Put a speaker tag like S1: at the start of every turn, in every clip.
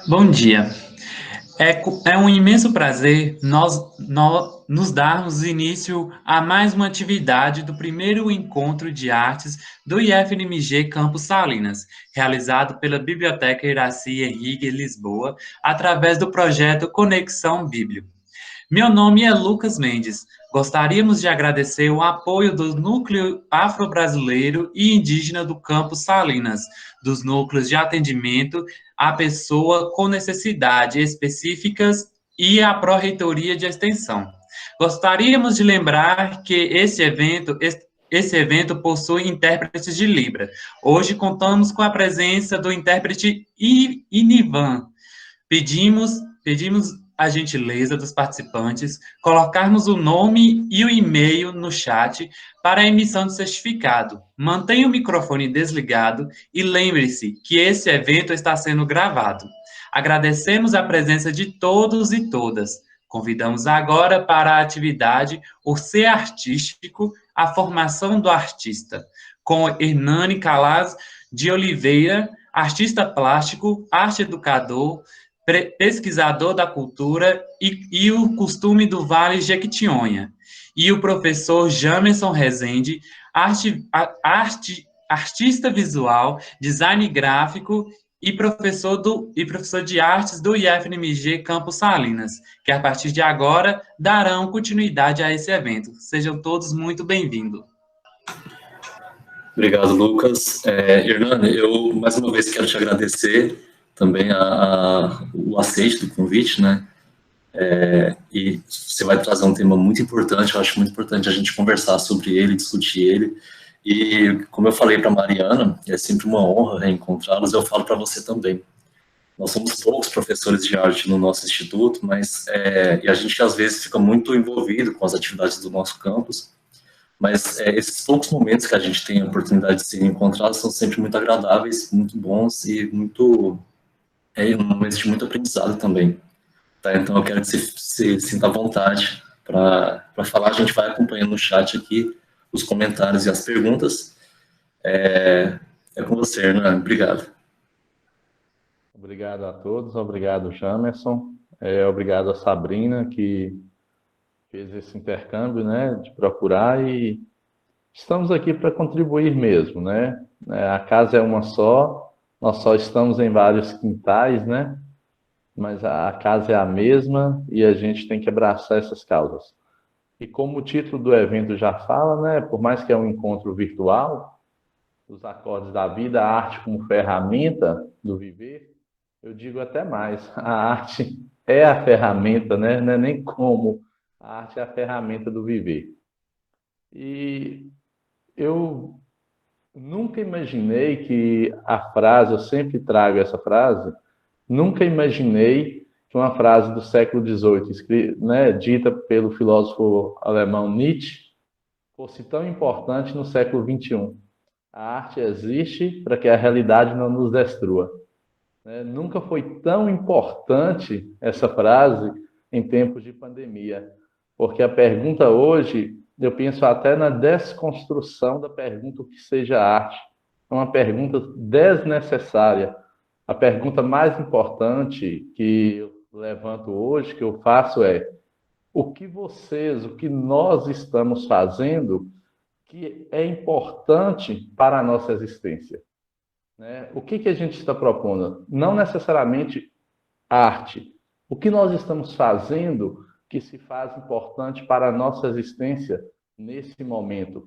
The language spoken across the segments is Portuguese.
S1: Bom dia. É um imenso prazer nós nos darmos início a mais uma atividade do primeiro encontro de artes do IFNMG Campus Salinas, realizado pela Biblioteca Iraci Henrique Lisboa, através do projeto Conexão Bíblio. Meu nome é Lucas Mendes. Gostaríamos de agradecer o apoio do Núcleo Afro-Brasileiro e Indígena do Campus Salinas, dos núcleos de atendimento à pessoa com necessidades específicas e a Pró-Reitoria de Extensão. Gostaríamos de lembrar que esse evento possui intérpretes de Libra. Hoje contamos com a presença do intérprete Inivan. Pedimos a gentileza dos participantes colocarmos o nome e o e-mail no chat para a emissão do certificado. Mantenha o microfone desligado e lembre-se que esse evento está sendo gravado. Agradecemos a presença de todos e todas. Convidamos agora para a atividade O Ser Artístico, a Formação do Artista, com Hernani Calaz de Oliveira, artista plástico, arte educador, pesquisador da cultura e o costume do Vale Jequitinhonha, e o professor Jamerson Rezende, artista visual, design gráfico e professor de artes do IFNMG Campus Salinas, que a partir de agora darão continuidade a esse evento. Sejam todos muito bem-vindos.
S2: Obrigado, Lucas. Hernani, eu mais uma vez quero te agradecer também o aceite do convite, né? E você vai trazer um tema muito importante, eu acho muito importante a gente conversar sobre ele, discutir ele. E como eu falei para a Mariana, é sempre uma honra reencontrá-los, eu falo para você também. Nós somos poucos professores de arte no nosso instituto, mas e a gente às vezes fica muito envolvido com as atividades do nosso campus, mas esses poucos momentos que a gente tem a oportunidade de se encontrar são sempre muito agradáveis, muito bons e um momento de muito aprendizado também. Tá? Então eu quero que você sinta à vontade para falar. A gente vai acompanhando no chat aqui os comentários e as perguntas. É com você, Hernani. Obrigado.
S3: Obrigado a todos, obrigado, Jamerson, obrigado a Sabrina, que fez esse intercâmbio, né, de procurar, e estamos aqui para contribuir mesmo, né? A casa é uma só, nós só estamos em vários quintais, né? Mas a casa é a mesma e a gente tem que abraçar essas causas. E como o título do evento já fala, né, por mais que é um encontro virtual, os acordes da vida, a arte como ferramenta do viver, eu digo até mais, a arte é a ferramenta, né? Não é nem como, a arte é a ferramenta do viver. E eu nunca imaginei que a frase, eu sempre trago essa frase, nunca imaginei que uma frase do século XVIII, né, dita pelo filósofo alemão Nietzsche, fosse tão importante no século XXI. A arte existe para que a realidade não nos destrua. Nunca foi tão importante essa frase em tempos de pandemia, porque a pergunta hoje, eu penso até na desconstrução da pergunta o que seja arte. É uma pergunta desnecessária. A pergunta mais importante que eu levanto hoje, que eu faço é: o que nós estamos fazendo que é importante para a nossa existência? O que a gente está propondo? Não necessariamente arte. O que nós estamos fazendo que se faz importante para a nossa existência nesse momento?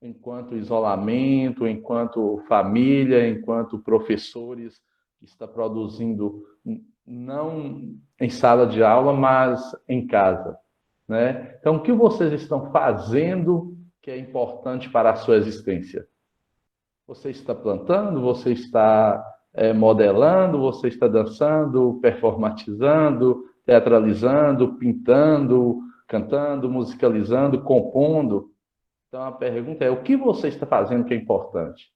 S3: Enquanto isolamento, enquanto família, enquanto professores que está produzindo, não em sala de aula, mas em casa. Então, o que vocês estão fazendo que é importante para a sua existência? Você está plantando, você está modelando, você está dançando, performatizando, teatralizando, pintando, cantando, musicalizando, compondo. Então, a pergunta é: o que você está fazendo que é importante?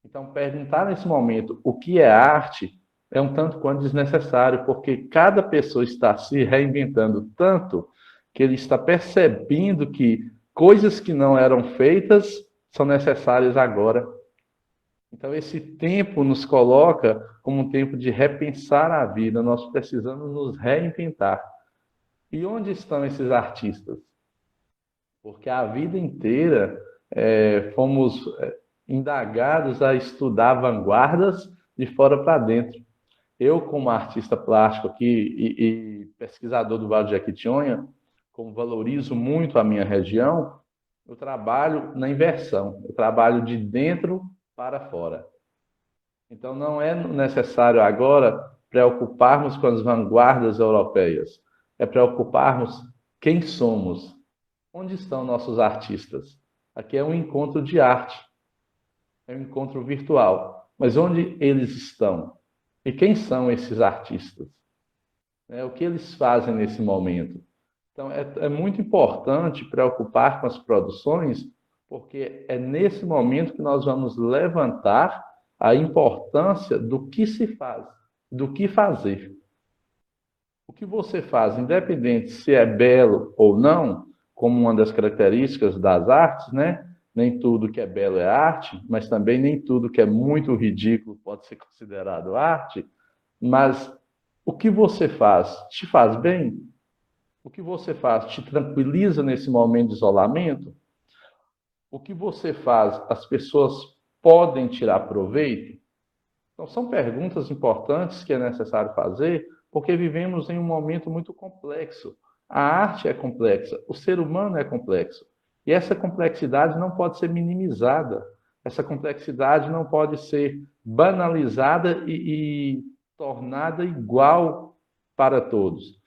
S3: Então, perguntar nesse momento o que é arte é um tanto quanto desnecessário, porque cada pessoa está se reinventando tanto que ele está percebendo que coisas que não eram feitas são necessárias agora. Então, esse tempo nos coloca como um tempo de repensar a vida. Nós precisamos nos reinventar. E onde estão esses artistas? Porque a vida inteira fomos indagados a estudar vanguardas de fora para dentro. Eu, como artista plástico aqui e pesquisador do Vale do Jequitinhonha, como valorizo muito a minha região, eu trabalho na inversão. Eu trabalho de dentro para fora. Então, não é necessário agora preocuparmos com as vanguardas europeias. É preocuparmos quem somos. Onde estão nossos artistas? Aqui é um encontro de arte. É um encontro virtual. Mas onde eles estão? E quem são esses artistas? O que eles fazem nesse momento? Então, é muito importante preocupar com as produções, porque é nesse momento que nós vamos levantar a importância do que se faz, do que fazer. O que você faz, independente se é belo ou não, como uma das características das artes, né? Nem tudo que é belo é arte, mas também nem tudo que é muito ridículo pode ser considerado arte. Mas o que você faz te faz bem? O que você faz te tranquiliza nesse momento de isolamento? O que você faz, as pessoas podem tirar proveito? Então, são perguntas importantes que é necessário fazer, porque vivemos em um momento muito complexo. A arte é complexa, o ser humano é complexo. E essa complexidade não pode ser minimizada. Essa complexidade não pode ser banalizada e tornada igual para todos.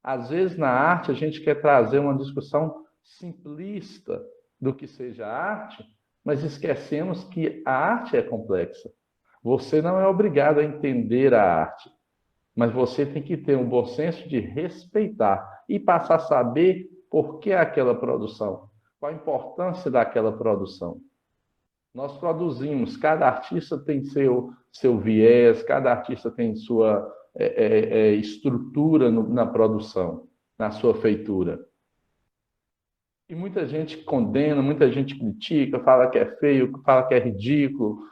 S3: Às vezes, na arte, a gente quer trazer uma discussão simplista do que seja arte, mas esquecemos que a arte é complexa. Você não é obrigado a entender a arte, mas você tem que ter um bom senso de respeitar e passar a saber por que aquela produção, qual a importância daquela produção. Nós produzimos, cada artista tem seu viés, cada artista tem sua estrutura na produção, na sua feitura. E muita gente condena, muita gente critica, fala que é feio, fala que é ridículo,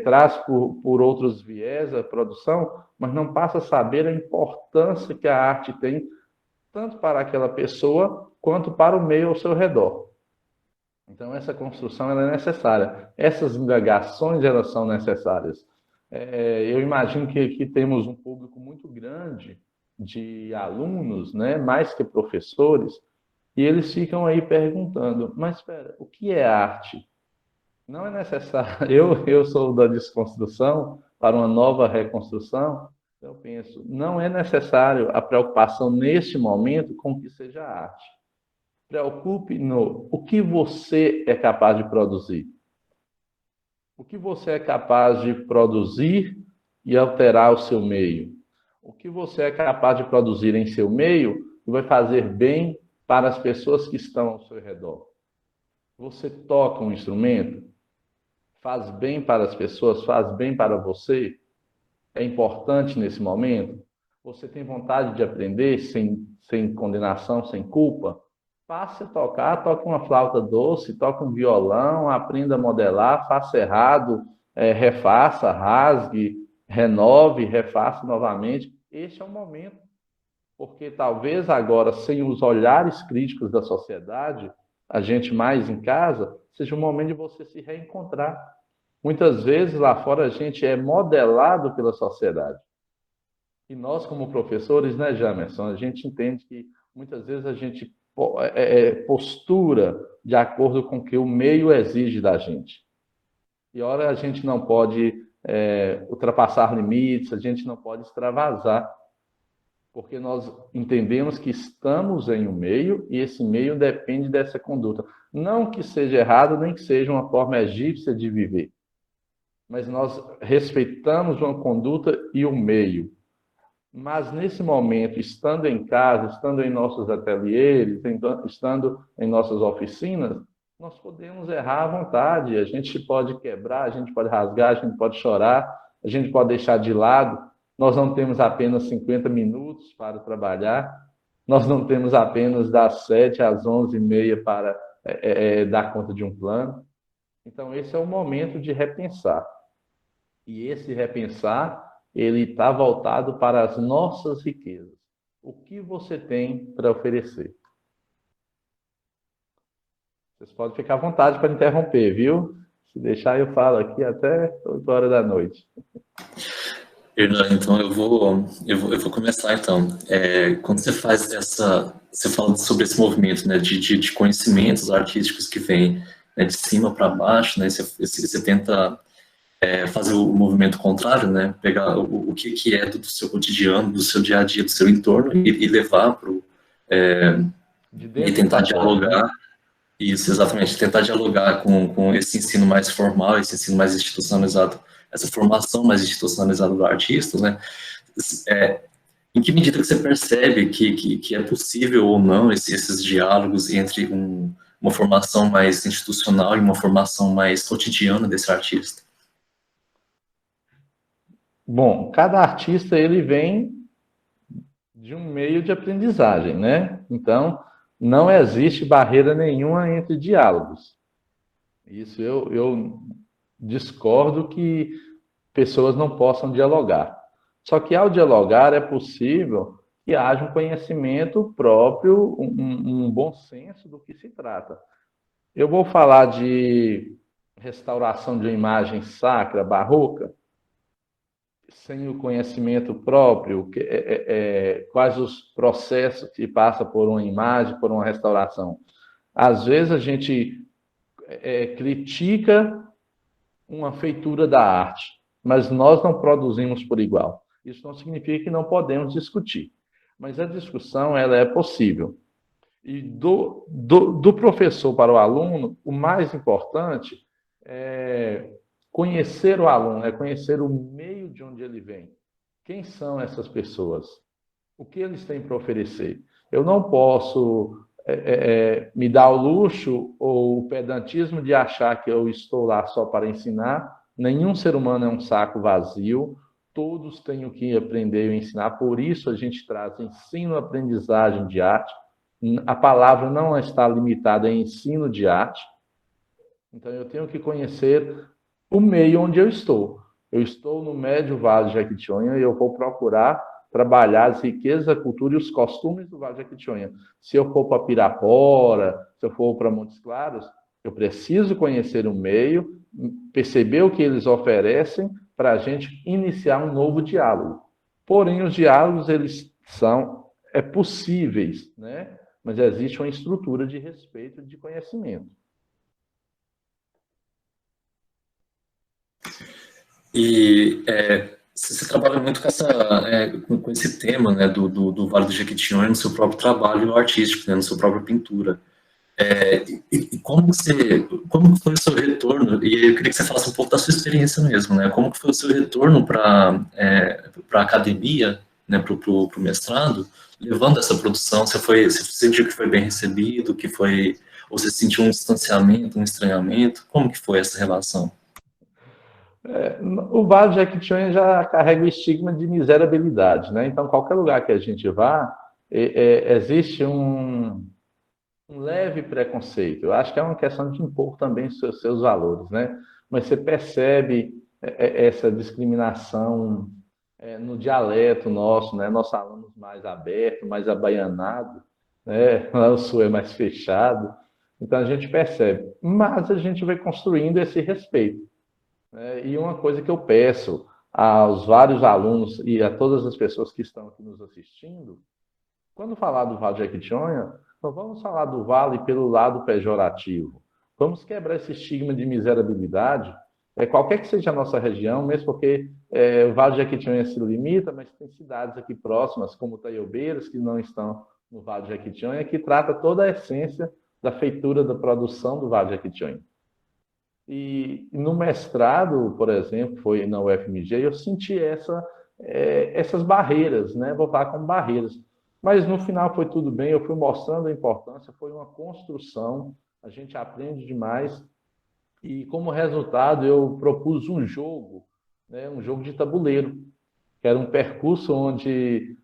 S3: traz por outros viés a produção, mas não passa a saber a importância que a arte tem, tanto para aquela pessoa, quanto para o meio ao seu redor. Então, essa construção ela é necessária. Essas indagações elas são necessárias. Eu imagino que temos um público muito grande de alunos, né, mais que professores, e eles ficam aí perguntando, mas espera, o que é arte? Não é necessário. Eu sou da desconstrução para uma nova reconstrução. Eu penso, não é necessário a preocupação neste momento com o que seja arte. Preocupe no o que você é capaz de produzir. O que você é capaz de produzir e alterar o seu meio. O que você é capaz de produzir em seu meio e vai fazer bem para as pessoas que estão ao seu redor. Você toca um instrumento, faz bem para as pessoas, faz bem para você, é importante nesse momento. Você tem vontade de aprender sem condenação, sem culpa? Passe a tocar, toque uma flauta doce, toque um violão, aprenda a modelar, faça errado, refaça, rasgue, renove, refaça novamente. Este é o momento. Porque talvez agora, sem os olhares críticos da sociedade, a gente mais em casa, seja o momento de você se reencontrar. Muitas vezes lá fora a gente é modelado pela sociedade. E nós, como professores, né, Jamerson, a gente entende que muitas vezes a gente postura de acordo com o que o meio exige da gente. E ora a gente não pode ultrapassar limites, a gente não pode extravasar, porque nós entendemos que estamos em um meio e esse meio depende dessa conduta. Não que seja errado, nem que seja uma forma egípcia de viver, mas nós respeitamos uma conduta e o meio. Mas nesse momento, estando em casa, estando em nossos ateliês, estando em nossas oficinas, nós podemos errar à vontade, a gente pode quebrar, a gente pode rasgar, a gente pode chorar, a gente pode deixar de lado. Nós não temos apenas 50 minutos para trabalhar, nós não temos apenas das 7 às 11h30 para dar conta de um plano. Então, esse é o momento de repensar. E esse repensar, ele está voltado para as nossas riquezas. O que você tem para oferecer? Vocês podem ficar à vontade para interromper, viu? Se deixar, eu falo aqui até 8 horas da noite.
S2: Hernani, então eu vou começar então. Quando você faz você fala sobre esse movimento, né, de conhecimentos artísticos que vem, né, de cima para baixo, né, você tenta fazer o movimento contrário, né, pegar o que é do seu cotidiano, do seu dia a dia, do seu entorno e levar para e tentar dialogar. Né? Isso, exatamente, tentar dialogar com esse ensino mais formal, esse ensino mais institucionalizado, essa formação mais institucionalizada do artista, né? Em que medida que você percebe que é possível ou não esses diálogos entre uma formação mais institucional e uma formação mais cotidiana desse artista?
S3: Bom, cada artista ele vem de um meio de aprendizagem, né? Então, não existe barreira nenhuma entre diálogos. Isso eu discordo que pessoas não possam dialogar. Só que ao dialogar é possível que haja um conhecimento próprio, um bom senso do que se trata. Eu vou falar de restauração de uma imagem sacra, barroca, sem o conhecimento próprio, quais os processos que passa por uma imagem, por uma restauração. Às vezes a gente critica uma feitura da arte, mas nós não produzimos por igual. Isso não significa que não podemos discutir, mas a discussão ela é possível. E do professor para o aluno, o mais importante é conhecer o aluno, é conhecer o meio de onde ele vem. Quem são essas pessoas? O que eles têm para oferecer? Eu não posso me dar o luxo ou o pedantismo de achar que eu estou lá só para ensinar. Nenhum ser humano é um saco vazio. Todos têm o que aprender e ensinar. Por isso a gente traz ensino-aprendizagem de arte. A palavra não está limitada a ensino de arte. Então eu tenho que conhecer o meio onde eu estou. Eu estou no Médio Vale de Jequitinhonha e eu vou procurar trabalhar as riquezas da cultura e os costumes do Vale de Jequitinhonha. Se eu for para Pirapora, se eu for para Montes Claros, eu preciso conhecer o meio, perceber o que eles oferecem para a gente iniciar um novo diálogo. Porém, os diálogos, eles são possíveis, né? Mas existe uma estrutura de respeito e de conhecimento.
S2: E você trabalha muito com esse tema, né, do Vale do Jequitinhonha no seu próprio trabalho artístico, né, na sua própria pintura. E como foi o seu retorno? E eu queria que você falasse um pouco da sua experiência mesmo, né? Como que foi o seu retorno para a academia, né, para o mestrado, levando essa produção? Você sentiu que foi bem recebido, ou você sentiu um distanciamento, um estranhamento? Como que foi essa relação?
S3: O Vale de Jequitinhonha já carrega o estigma de miserabilidade, né? Então, qualquer lugar que a gente vá, existe um leve preconceito. Eu acho que é uma questão de impor também seus valores, né? Mas você percebe essa discriminação no dialeto nosso, né? Nós falamos mais aberto, mais abaianado, né? Lá o sul é mais fechado. Então, a gente percebe. Mas a gente vai construindo esse respeito. E uma coisa que eu peço aos vários alunos e a todas as pessoas que estão aqui nos assistindo, quando falar do Vale de Jequitinhonha, não vamos falar do Vale pelo lado pejorativo. Vamos quebrar esse estigma de miserabilidade, qualquer que seja a nossa região, mesmo porque o Vale de Jequitinhonha se limita, mas tem cidades aqui próximas, como Taiobeiras, que não estão no Vale de Jequitinhonha, que trata toda a essência da feitura da produção do Vale de Jequitinhonha. E no mestrado, por exemplo, foi na UFMG, eu senti essas barreiras, né? Vou falar como barreiras. Mas no final foi tudo bem, eu fui mostrando a importância, foi uma construção, a gente aprende demais. E como resultado, eu propus um jogo, né? Um jogo de tabuleiro, que era um percurso onde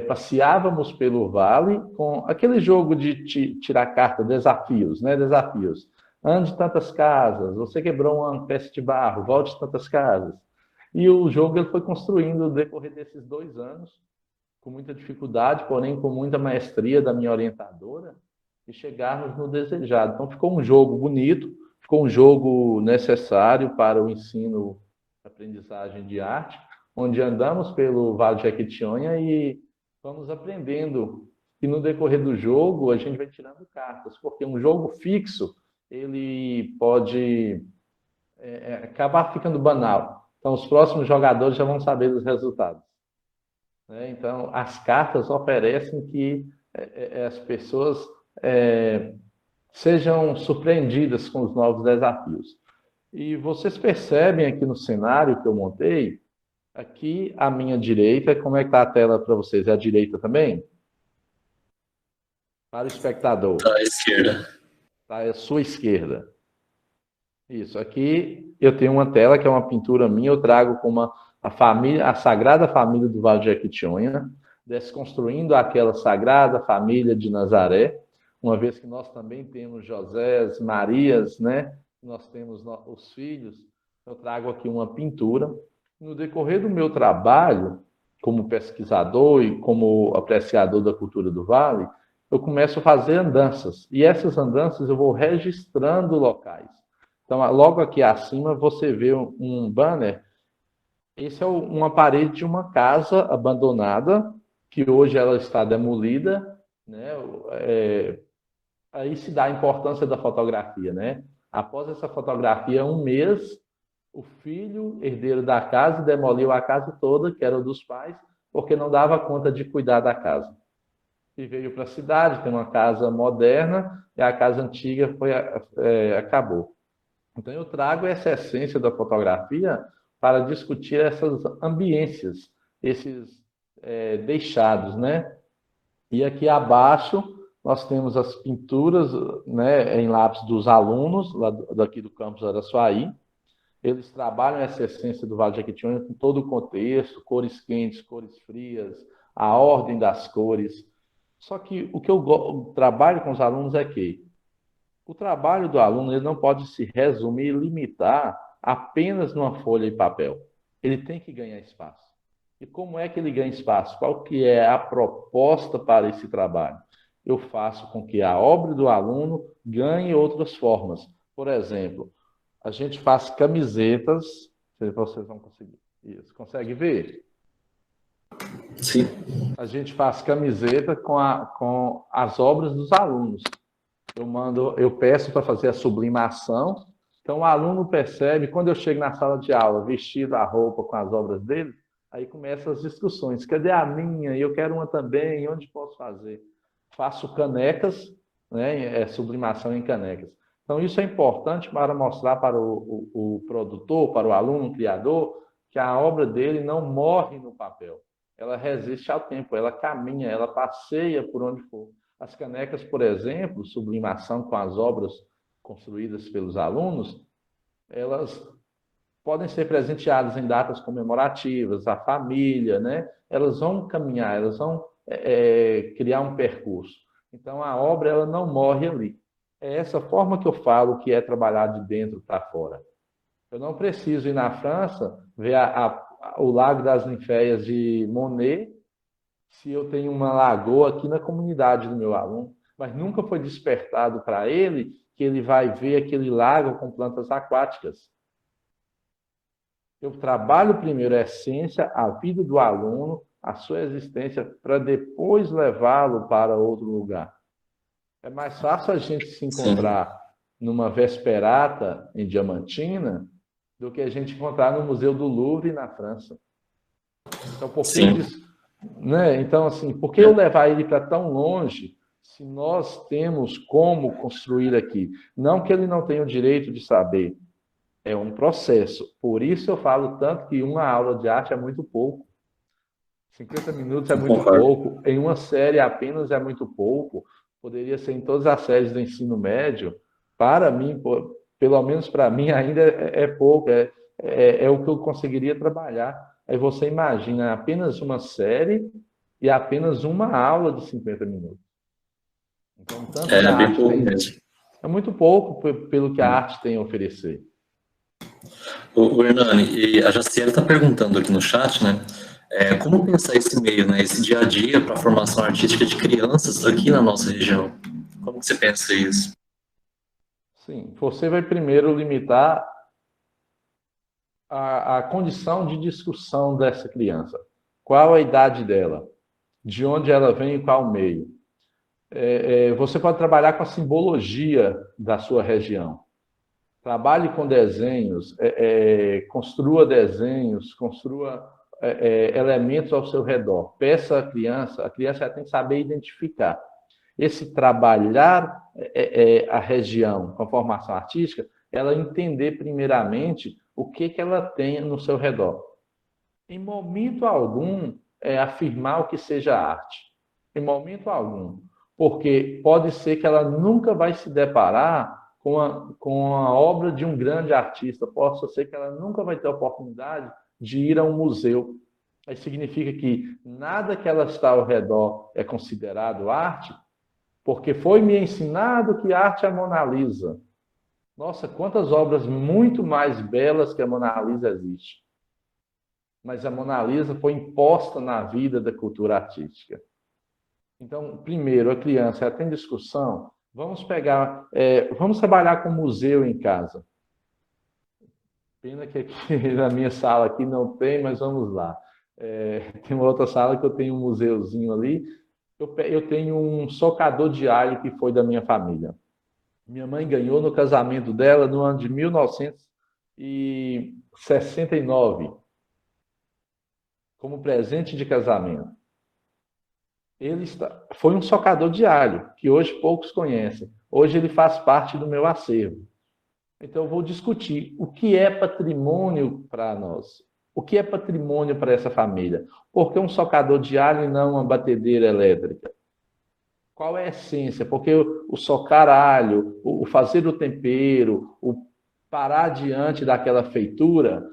S3: passeávamos pelo vale com aquele jogo de tirar carta, desafios, né? Desafios. Ande tantas casas, você quebrou uma peça de barro, volte tantas casas. E o jogo ele foi construindo no decorrer desses 2 anos, com muita dificuldade, porém com muita maestria da minha orientadora, e chegarmos no desejado. Então ficou um jogo bonito, ficou um jogo necessário para o ensino, aprendizagem de arte, onde andamos pelo Vale de Jequitinhonha e vamos aprendendo. E no decorrer do jogo a gente vai tirando cartas, porque um jogo fixo ele pode acabar ficando banal. Então os próximos jogadores já vão saber dos resultados. Então as cartas oferecem que as pessoas sejam surpreendidas com os novos desafios. E vocês percebem aqui no cenário que eu montei, aqui à minha direita, como é que está a tela para vocês? É a direita também? Para o espectador.
S2: Está à esquerda.
S3: Está à sua esquerda. Isso, aqui eu tenho uma tela que é uma pintura minha, eu trago com a Sagrada Família do Vale de Jequitinhonha, desconstruindo aquela Sagrada Família de Nazaré, uma vez que nós também temos Josés, Marias, né? Nós temos os filhos, eu trago aqui uma pintura. No decorrer do meu trabalho, como pesquisador e como apreciador da cultura do Vale, eu começo a fazer andanças. E essas andanças eu vou registrando locais. Então, logo aqui acima, você vê um banner. Esse é uma parede de uma casa abandonada, que hoje ela está demolida, né? Aí se dá a importância da fotografia, né? Após essa fotografia, 1 mês, o filho, herdeiro da casa, demoliu a casa toda, que era dos pais, porque não dava conta de cuidar da casa. E veio para a cidade, tem uma casa moderna, e a casa antiga acabou. Então, eu trago essa essência da fotografia para discutir essas ambiências, esses deixados, né? E aqui abaixo, nós temos as pinturas, né, em lápis dos alunos, lá daqui do campus Araçuaí. Eles trabalham essa essência do Vale de Jequitinhonha com todo o contexto, cores quentes, cores frias, a ordem das cores. Só que o que eu trabalho com os alunos é que o trabalho do aluno ele não pode se resumir e limitar apenas numa folha de papel. Ele tem que ganhar espaço. E como é que ele ganha espaço? Qual que é a proposta para esse trabalho? Eu faço com que a obra do aluno ganhe outras formas. Por exemplo, a gente faz camisetas, se vocês vão conseguir. Isso, consegue ver?
S2: Sim.
S3: A gente faz camiseta com as obras dos alunos. Eu peço para fazer a sublimação. Então o aluno percebe, quando eu chego na sala de aula, vestido a roupa com as obras dele, aí começam as discussões. Cadê a minha? Eu quero uma também, onde posso fazer? Faço canecas, né? Sublimação em canecas. Então, isso é importante para mostrar para o produtor, para o aluno, o criador, que a obra dele não morre no papel. Ela resiste ao tempo, ela caminha, ela passeia por onde for. As canecas, por exemplo, sublimação com as obras construídas pelos alunos, elas podem ser presenteadas em datas comemorativas, a família, né? Elas vão caminhar, elas vão criar um percurso. Então, a obra ela não morre ali. É essa forma que eu falo que é trabalhar de dentro para fora. Eu não preciso ir na França ver o Lago das Ninféias de Monet se eu tenho uma lagoa aqui na comunidade do meu aluno, mas nunca foi despertado para ele que ele vai ver aquele lago com plantas aquáticas. Eu trabalho primeiro a essência, a vida do aluno, a sua existência, para depois levá-lo para outro lugar. É mais fácil a gente se encontrar numa vesperata em Diamantina do que a gente encontrar no Museu do Louvre na França. Então, por que eu levar ele para tão longe se nós temos como construir aqui? Não que ele não tenha o direito de saber. É um processo. Por isso eu falo tanto que uma aula de arte é muito pouco. 50 minutos é muito pouco. Em uma série apenas é muito pouco. Poderia ser em todas as séries do ensino médio. Para mim, pelo menos para mim, ainda é pouco. É o que eu conseguiria trabalhar. Aí você imagina apenas uma série e apenas uma aula de 50 minutos. Então, tanto
S2: bem pouco mesmo.
S3: É muito pouco pelo que a arte tem a oferecer.
S2: O Hernani, e a Jaciela está perguntando aqui no chat, né? Como pensar esse meio, né? Esse dia a dia para a formação artística de crianças aqui na nossa região? Como que você pensa isso?
S3: Sim, você vai primeiro limitar a condição de discussão dessa criança. Qual a idade dela? De onde ela vem e qual meio? Você pode trabalhar com a simbologia da sua região. Trabalhe com desenhos, construa desenhos, construa elementos ao seu redor. Peça à criança, a criança tem que saber identificar. Esse trabalhar a região com a formação artística, ela entender primeiramente o que ela tem no seu redor. Em momento algum, afirmar o que seja arte. Em momento algum. Porque pode ser que ela nunca vai se deparar com a obra de um grande artista. Pode ser que ela nunca vai ter a oportunidade de ir a um museu. Isso significa que nada que ela está ao redor é considerado arte, porque foi me ensinado que arte é a Mona Lisa. Nossa, quantas obras muito mais belas que a Mona Lisa existe. Mas a Mona Lisa foi imposta na vida da cultura artística. Então, primeiro, a criança tem discussão. Vamos trabalhar com museu em casa. Pena que aqui na minha sala aqui não tem, mas vamos lá. Tem uma outra sala que eu tenho um museuzinho ali. Eu tenho um socador de alho que foi da minha família. Minha mãe ganhou no casamento dela no ano de 1969, como presente de casamento. Foi um socador de alho, que hoje poucos conhecem. Hoje ele faz parte do meu acervo. Então eu vou discutir o que é patrimônio para nós. O que é patrimônio para essa família? Por que um socador de alho e não uma batedeira elétrica? Qual é a essência? Porque o socar alho, o fazer o tempero, o parar diante daquela feitura,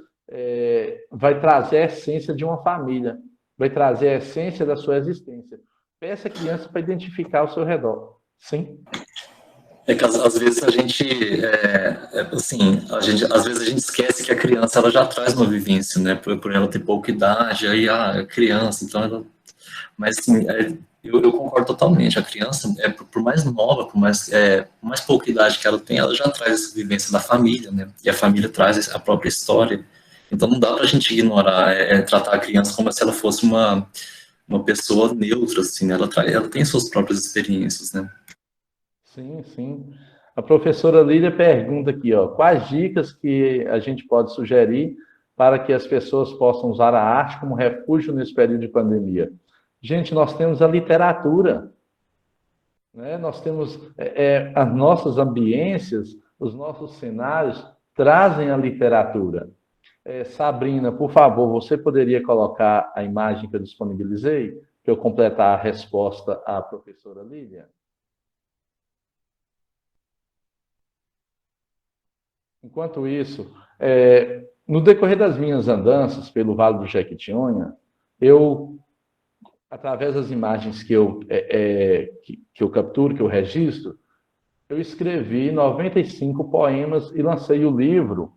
S3: vai trazer a essência de uma família, vai trazer a essência da sua existência. Peça a criança para identificar ao seu redor. Sim?
S2: É que às vezes às vezes a gente esquece que a criança ela já traz uma vivência, né? Por ela ter pouca idade, aí é criança, então ela... Mas assim, eu concordo totalmente. A criança, por mais nova, por mais pouca idade que ela tem, ela já traz essa vivência da família, né? E a família traz a própria história. Então não dá para a gente ignorar, tratar a criança como se ela fosse uma pessoa neutra, assim, né? Ela tem suas próprias experiências, né?
S3: Sim, sim. A professora Lília pergunta aqui, quais dicas que a gente pode sugerir para que as pessoas possam usar a arte como refúgio nesse período de pandemia? Gente, nós temos a literatura, né? Nós temos as nossas ambiências, os nossos cenários trazem a literatura. Sabrina, por favor, você poderia colocar a imagem que eu disponibilizei para eu completar a resposta à professora Lília? Enquanto isso, no decorrer das minhas andanças pelo Vale do Jequitinhonha, através das imagens que eu capturo, que eu registro, eu escrevi 95 poemas e lancei o livro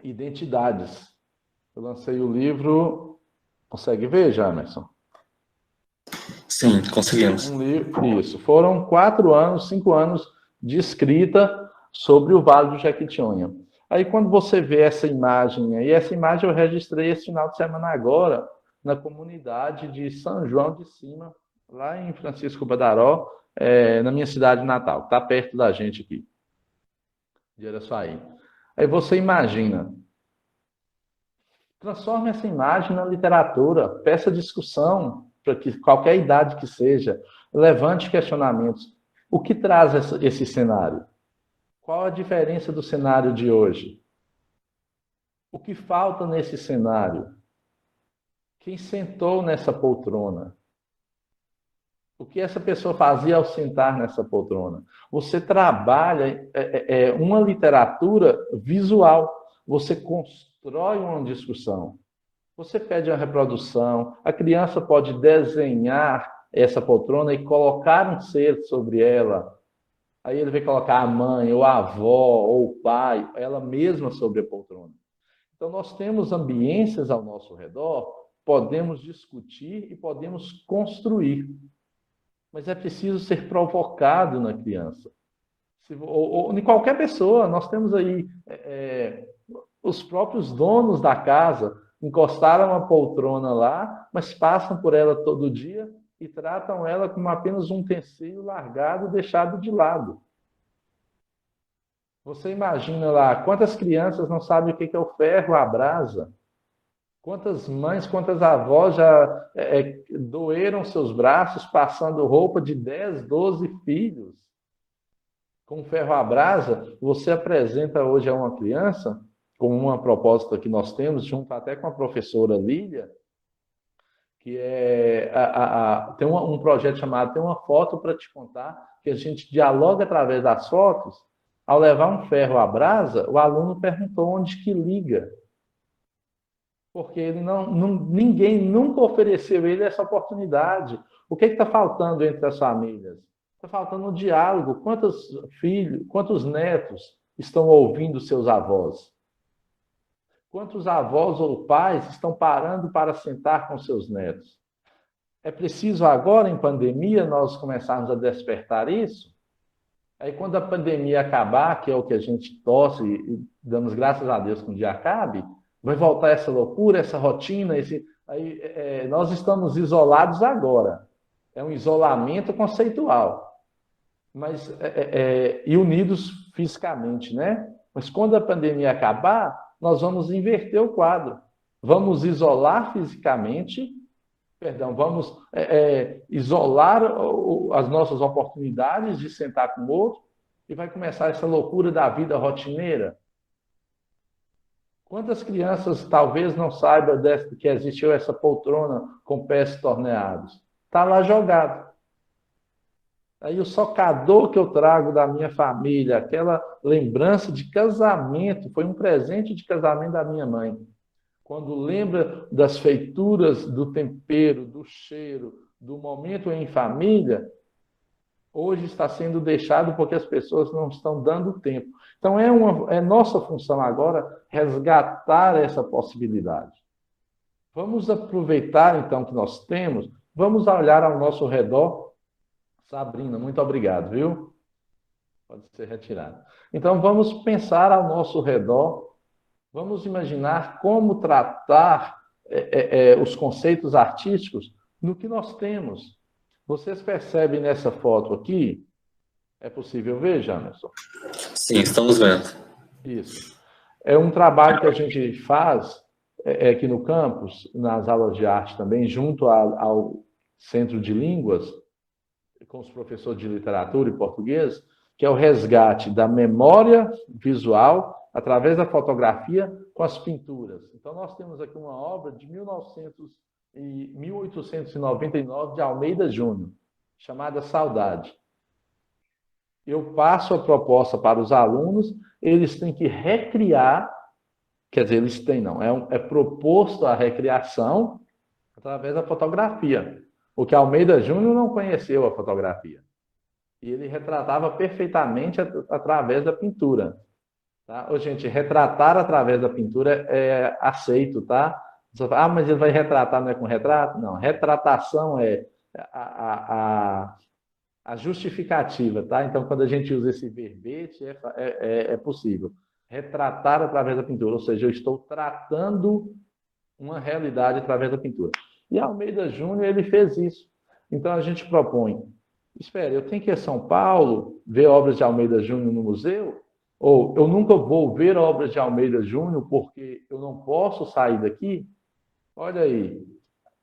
S3: Identidades. Eu lancei o livro... Consegue ver, Jamerson?
S2: Sim, conseguimos.
S3: Isso. Foram 5 anos de escrita sobre o Vale do Jequitinhonha. Aí, quando você vê essa imagem aí, essa imagem eu registrei esse final de semana agora, na comunidade de São João de Cima, lá em Francisco Badaró, na minha cidade natal. Está perto da gente aqui, de Araçuaí. Aí você imagina, transforme essa imagem na literatura, peça discussão, para que qualquer idade que seja, levante questionamentos. O que traz esse cenário? Qual a diferença do cenário de hoje? O que falta nesse cenário? Quem sentou nessa poltrona? O que essa pessoa fazia ao sentar nessa poltrona? Você trabalha uma literatura visual. Você constrói uma discussão. Você pede a reprodução. A criança pode desenhar essa poltrona e colocar um ser sobre ela. Aí ele vai colocar a mãe, ou a avó, ou o pai, ela mesma sobre a poltrona. Então, nós temos ambiências ao nosso redor, podemos discutir e podemos construir. Mas é preciso ser provocado na criança. Ou em qualquer pessoa, nós temos aí os próprios donos da casa encostaram uma poltrona lá, mas passam por ela todo dia e tratam ela como apenas um utensílio largado, deixado de lado. Você imagina lá, quantas crianças não sabem o que é o ferro à brasa? Quantas mães, quantas avós já doeram seus braços passando roupa de 10, 12 filhos? Com ferro à brasa, você apresenta hoje a uma criança, com uma proposta que nós temos, junto até com a professora Lília, que tem um projeto chamado Tem uma Foto para Te Contar, que a gente dialoga através das fotos. Ao levar um ferro à brasa, o aluno perguntou onde que liga. Porque ele ninguém nunca ofereceu a ele essa oportunidade. O que está faltando entre as famílias? Está faltando um diálogo. Quantos filhos, quantos netos estão ouvindo seus avós? Quantos avós ou pais estão parando para sentar com seus netos? É preciso agora, em pandemia, nós começarmos a despertar isso? Aí, quando a pandemia acabar, que é o que a gente torce e damos graças a Deus que um dia acabe, vai voltar essa loucura, essa rotina. Nós estamos isolados agora. É um isolamento conceitual. E unidos fisicamente, né? Mas quando a pandemia acabar, nós vamos inverter o quadro. Vamos isolar fisicamente, vamos isolar as nossas oportunidades de sentar com o outro e vai começar essa loucura da vida rotineira. Quantas crianças talvez não saibam que existiu essa poltrona com pés torneados? Está lá jogado. Aí o socador que eu trago da minha família, aquela lembrança de casamento, foi um presente de casamento da minha mãe. Quando lembra das feituras, do tempero, do cheiro, do momento em família, hoje está sendo deixado porque as pessoas não estão dando tempo. Então, é nossa função agora resgatar essa possibilidade. Vamos aproveitar, então, que nós temos, vamos olhar ao nosso redor. Sabrina, muito obrigado, viu? Pode ser retirado. Então, vamos pensar ao nosso redor, vamos imaginar como tratar os conceitos artísticos no que nós temos. Vocês percebem nessa foto aqui? É possível ver, Jamerson?
S2: Sim, estamos vendo.
S3: Isso. É um trabalho que a gente faz aqui no campus, nas aulas de arte também, junto ao Centro de Línguas, com os professores de literatura e português, que é o resgate da memória visual através da fotografia com as pinturas. Então, nós temos aqui uma obra de 1899 de Almeida Júnior, chamada Saudade. Eu passo a proposta para os alunos, eles têm que recriar, quer dizer, eles têm não, é proposto a recriação através da fotografia, porque Almeida Júnior não conheceu a fotografia. E ele retratava perfeitamente através da pintura. Tá? Ô, gente, retratar através da pintura é aceito, tá? Você fala, mas ele vai retratar, não é com retrato? Não, retratação é a justificativa, tá? Então, quando a gente usa esse verbete, é possível. Retratar através da pintura, ou seja, eu estou tratando uma realidade através da pintura. E Almeida Júnior, ele fez isso. Então, a gente propõe, espera, eu tenho que ir a São Paulo ver obras de Almeida Júnior no museu? Ou eu nunca vou ver obras de Almeida Júnior porque eu não posso sair daqui? Olha aí,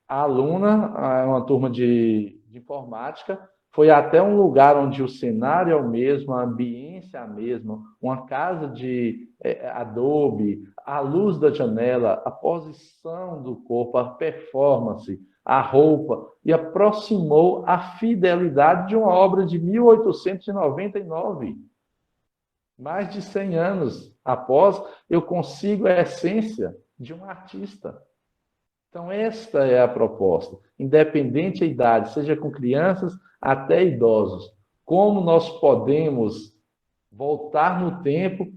S3: a aluna, uma turma de informática, foi até um lugar onde o cenário é o mesmo, a ambiência é a mesma, uma casa de adobe, a luz da janela, a posição do corpo, a performance, a roupa, e aproximou a fidelidade de uma obra de 1899. Mais de 100 anos após, eu consigo a essência de um artista. Então, esta é a proposta. Independente da idade, seja com crianças até idosos. como nós podemos voltar no tempo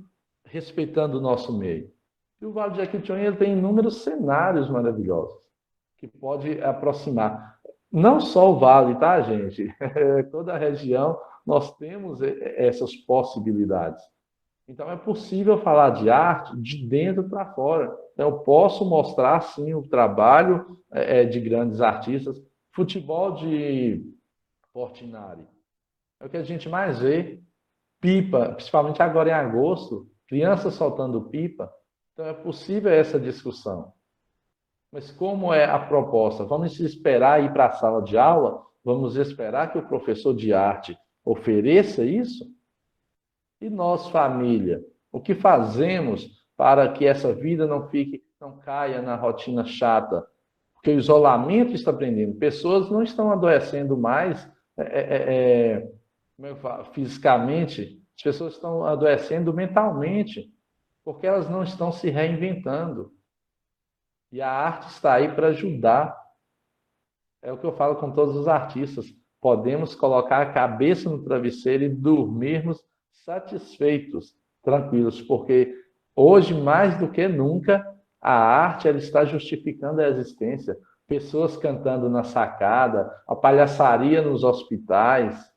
S3: respeitando o nosso meio. E o Vale do Jequitinhonha ele tem inúmeros cenários maravilhosos que pode aproximar. Não só o Vale, tá, gente? Toda a região nós temos essas possibilidades. Então é possível falar de arte de dentro para fora. Então, eu posso mostrar, sim, o trabalho de grandes artistas. Futebol de Portinari. É o que a gente mais vê. Pipa, principalmente agora em agosto, crianças soltando pipa. Então é possível essa discussão. Mas como é a proposta? Vamos esperar ir para a sala de aula? Vamos esperar que o professor de arte ofereça isso? E nós, família, o que fazemos para que essa vida não caia na rotina chata? Porque o isolamento está prendendo. Pessoas não estão adoecendo mais fisicamente, as pessoas estão adoecendo mentalmente, porque elas não estão se reinventando. E a arte está aí para ajudar. É o que eu falo com todos os artistas. Podemos colocar a cabeça no travesseiro e dormirmos satisfeitos, tranquilos, porque hoje, mais do que nunca, a arte ela está justificando a existência. Pessoas cantando na sacada, a palhaçaria nos hospitais,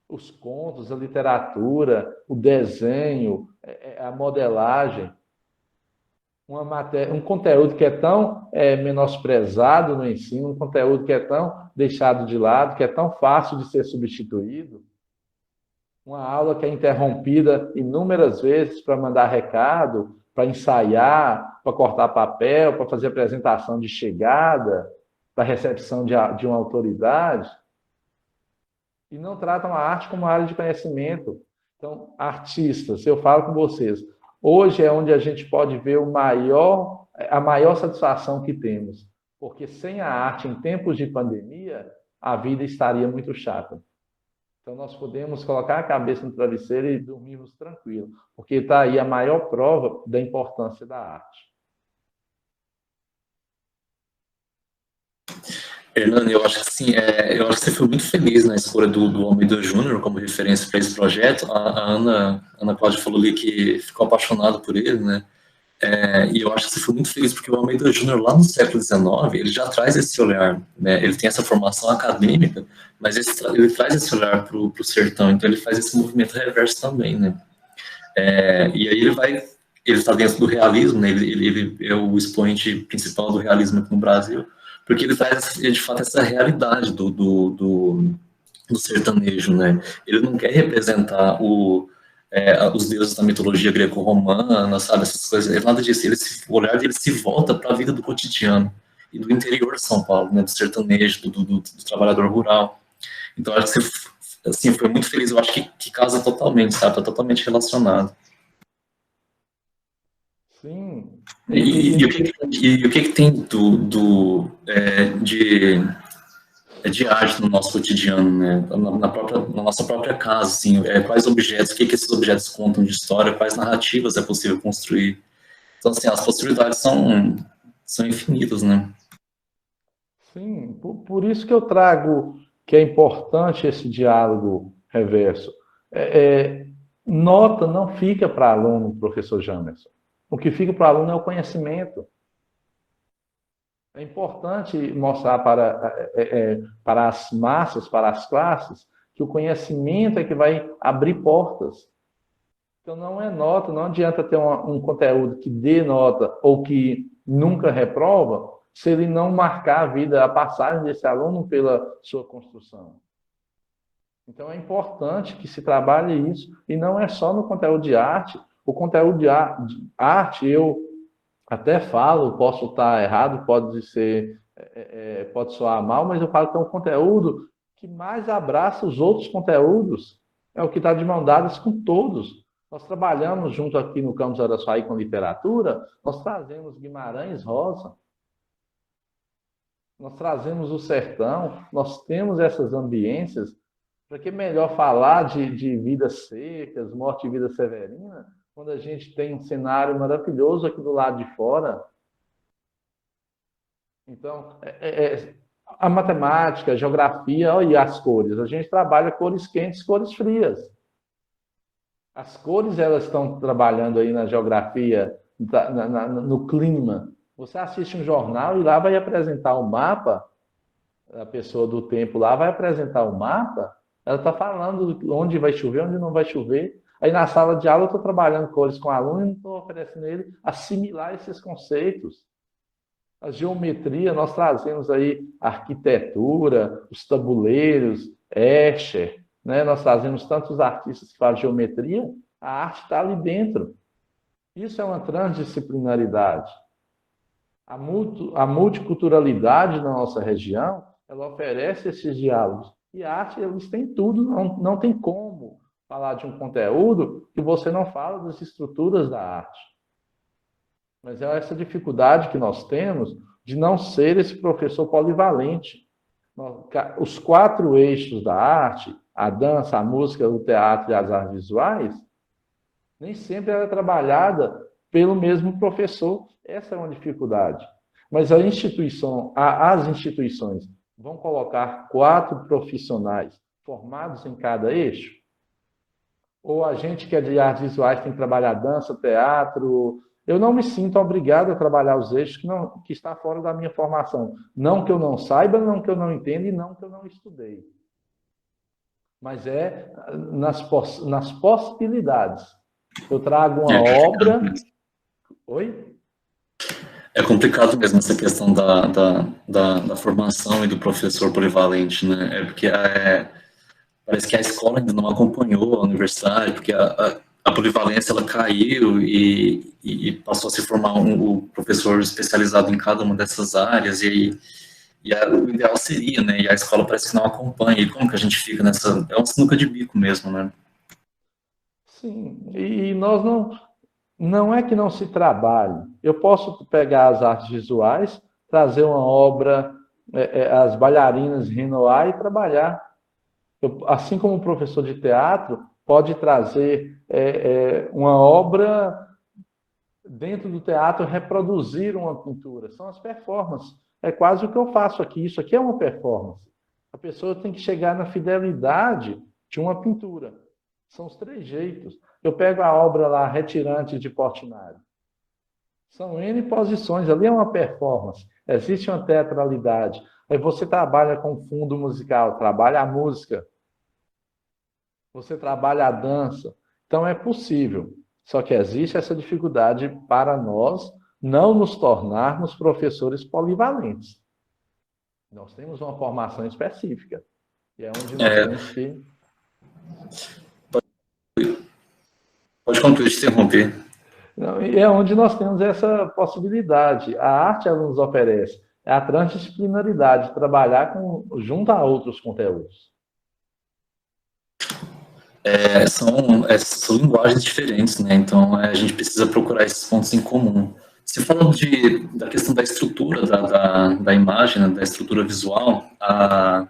S3: os contos, a literatura, o desenho, a modelagem. Um conteúdo que é tão menosprezado no ensino, um conteúdo que é tão deixado de lado, que é tão fácil de ser substituído. Uma aula que é interrompida inúmeras vezes para mandar recado, para ensaiar, para cortar papel, para fazer apresentação de chegada, para recepção de uma autoridade. E não tratam a arte como área de conhecimento. Então, artistas, eu falo com vocês, hoje é onde a gente pode ver a maior satisfação que temos. Porque sem a arte, em tempos de pandemia, a vida estaria muito chata. Então, nós podemos colocar a cabeça no travesseiro e dormirmos tranquilos, porque está aí a maior prova da importância da arte.
S2: Hernani, eu acho que sim, eu acho que você foi muito feliz na escolha do Almeida Júnior como referência para esse projeto. A Ana Cláudia falou ali que ficou apaixonada por ele, né? E eu acho que você foi muito feliz porque o Almeida Júnior, lá no século XIX, ele já traz esse olhar, né? Ele tem essa formação acadêmica, mas ele traz esse olhar para o sertão, então ele faz esse movimento reverso também, né? E aí ele está dentro do realismo, né? Ele é o expoente principal do realismo aqui no Brasil, porque ele traz, de fato, essa realidade do sertanejo, né? Ele não quer representar os deuses da mitologia greco-romana, sabe, essas coisas, nada disso. O olhar dele se volta para a vida do cotidiano e do interior de São Paulo, né? Do sertanejo, do trabalhador rural. Então, acho que você, assim, foi muito feliz. Eu acho que casa totalmente, sabe? Está totalmente relacionado.
S3: Sim.
S2: E o que tem de arte no nosso cotidiano, né? Na nossa própria casa, assim, quais objetos, o que esses objetos contam de história, quais narrativas é possível construir. Então, assim, as possibilidades são infinitas, né?
S3: Sim, por isso que eu trago que é importante esse diálogo reverso. Nota não fica para aluno, professor Jamerson. O que fica para aluno é o conhecimento. É importante mostrar para as massas, para as classes, que o conhecimento é que vai abrir portas. Então, não é nota, não adianta ter um conteúdo que dê nota ou que nunca reprova, se ele não marcar a vida, a passagem desse aluno pela sua construção. Então, é importante que se trabalhe isso, e não é só no conteúdo de arte. O conteúdo de arte, eu até falo, posso estar errado, pode soar mal, mas eu falo que é um conteúdo que mais abraça os outros conteúdos. É o que está de mão dadas com todos. Nós trabalhamos junto aqui no Campus Araçuaí com literatura, nós trazemos Guimarães Rosa, nós trazemos o sertão, nós temos essas ambiências. Para que melhor falar de vidas secas, morte e vida severina, quando a gente tem um cenário maravilhoso aqui do lado de fora? Então, A matemática, a geografia e as cores. A gente trabalha cores quentes, cores frias. As cores, elas estão trabalhando aí na geografia, no clima. Você assiste um jornal e lá vai apresentar o mapa, a pessoa do tempo lá vai apresentar o mapa, ela está falando onde vai chover, onde não vai chover. Aí na sala de aula eu estou trabalhando cores com o aluno e estou oferecendo a ele assimilar esses conceitos. A geometria, nós trazemos aí a arquitetura, os tabuleiros, Escher, né? Nós trazemos tantos artistas que fazem geometria, a arte está ali dentro. Isso é uma transdisciplinaridade. A multiculturalidade na nossa região, ela oferece esses diálogos. E a arte, eles têm tudo, não tem como falar de um conteúdo que você não fala das estruturas da arte. Mas é essa dificuldade que nós temos de não ser esse professor polivalente. Os 4 eixos da arte, a dança, a música, o teatro e as artes visuais, nem sempre ela é trabalhada pelo mesmo professor. Essa é uma dificuldade. Mas as instituições vão colocar 4 profissionais formados em cada eixo? Ou a gente que é de artes visuais tem que trabalhar dança, teatro? Eu não me sinto obrigado a trabalhar os eixos que está fora da minha formação. Não que eu não saiba, não que eu não entenda e não que eu não estudei. Mas é nas possibilidades. Eu trago uma obra... Oi?
S2: É complicado mesmo essa questão da formação e do professor polivalente, né? É porque parece que a escola ainda não acompanhou a universidade, porque a polivalência ela caiu e passou a se formar o professor especializado em cada uma dessas áreas, o ideal seria, né? E a escola parece que não acompanha. E como que a gente fica nessa... É uma sinuca de bico mesmo, né?
S3: Sim, e nós não é que não se trabalhe. Eu posso pegar as artes visuais, trazer uma obra, as bailarinas Renoir e trabalhar. Assim como o professor de teatro pode trazer uma obra dentro do teatro, reproduzir uma pintura. São as performances. É quase o que eu faço aqui. Isso aqui é uma performance. A pessoa tem que chegar na fidelidade de uma pintura. São os 3 jeitos. Eu pego a obra lá, Retirante de Portinari. São N posições, ali é uma performance. Existe uma teatralidade. Aí você trabalha com fundo musical, trabalha a música. Você trabalha a dança. Então é possível. Só que existe essa dificuldade para nós não nos tornarmos professores polivalentes. Nós temos uma formação específica. E é onde nós temos que...
S2: Pode concluir, te interromper.
S3: E é onde nós temos essa possibilidade. A arte, ela nos oferece a transdisciplinaridade, trabalhar junto a outros conteúdos.
S2: São linguagens diferentes, né? Então a gente precisa procurar esses pontos em comum. Você falando da questão da estrutura da imagem, né, da estrutura visual, a